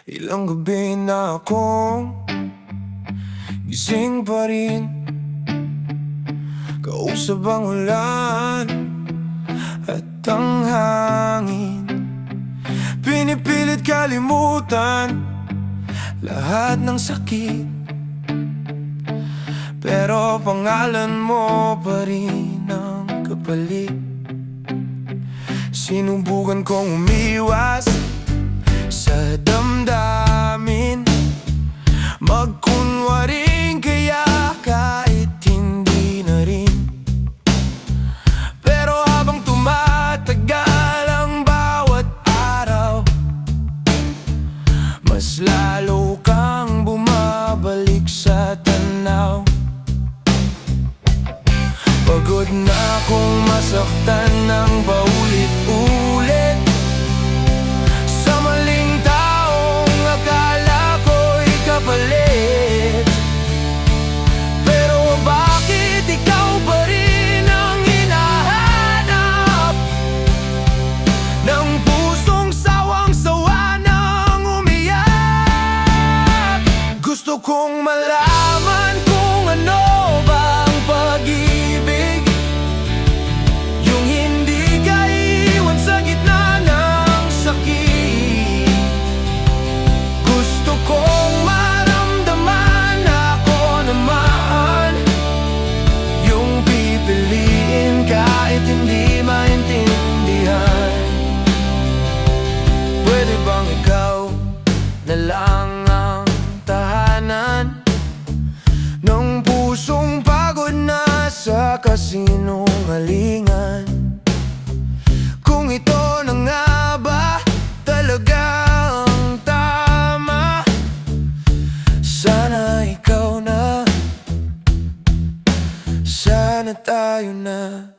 Ilang gabi na akong gising pa rin, kausap ang ulan at ang hangin. Pinipilit kalimutan lahat ng sakit, pero pangalan mo pa rin ang kapalit. Sinubukan kong umiwas sa damdamin, magkunwaring kaya kahit hindi na rin. Pero habang tumatagal ang bawat araw, mas lalo kang bumabalik sa tanaw. Pagod na akong masaktan ng paulit-ulit sa maling taong akala ko'y kapalit. Pero bakit ikaw pa rin ang hinahanap ng pusong sawang-sawa nang umiyak? Gusto kong malaman kung ano ba ang pag-ibig, yung hindi ka iwan sa gitna ng sakit. Gusto kong maramdaman ako naman, yung pipiliin kahit hindi maintindihan. Pwede bang ikaw na lang ang tahanan ng pusong pagod na sa kasinungalingan? Kung ito na nga ba talaga ang tama, sana ikaw na, sana tayo na.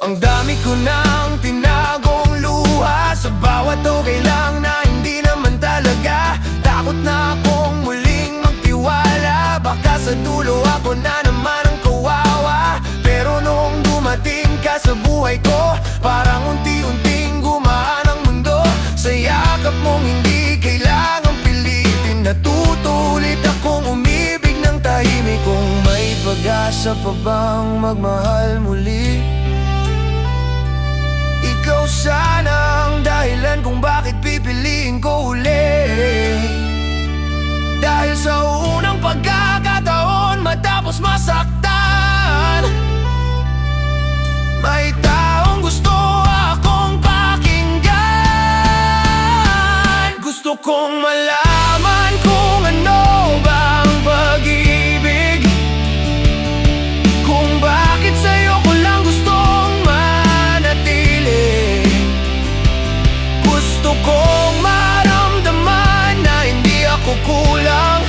Ang dami ko nang tinagong luha, sa bawat okay lang na hindi naman talaga. Takot na akong muling magtiwala, baka sa dulo ako na naman ang kawawa. Pero noong dumating ka sa buhay ko, parang unti-unting gumaan ang mundo. Sa yakap mong hindi kailangang pilitin, natuto ulit akong umibig ng tahimik. Kung may pag-asa pa bang magmahal muli, ikaw sana ang dahilan kung bakit pipiliin ko uli. Dahil sa unang pagkakataon matapos masaktan, may taong gusto akong pakinggan. Gusto kong malaman kung ano ba ang pag-ibig, kung bakit sa'yo ko lang gustong manatili. Gusto kong maramdaman na hindi ako kulang,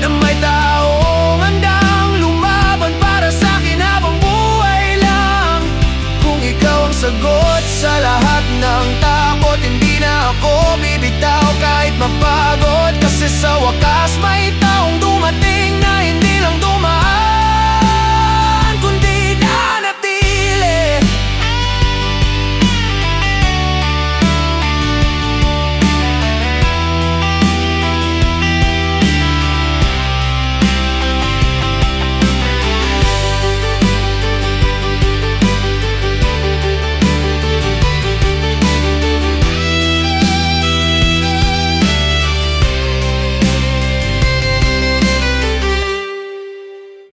na may taong handang lumaban para sa'kin habang buhay lang. Kung ikaw ang sagot sa lahat ng takot, hindi na ako bibitaw kahit mapagod, kasi sa wakas may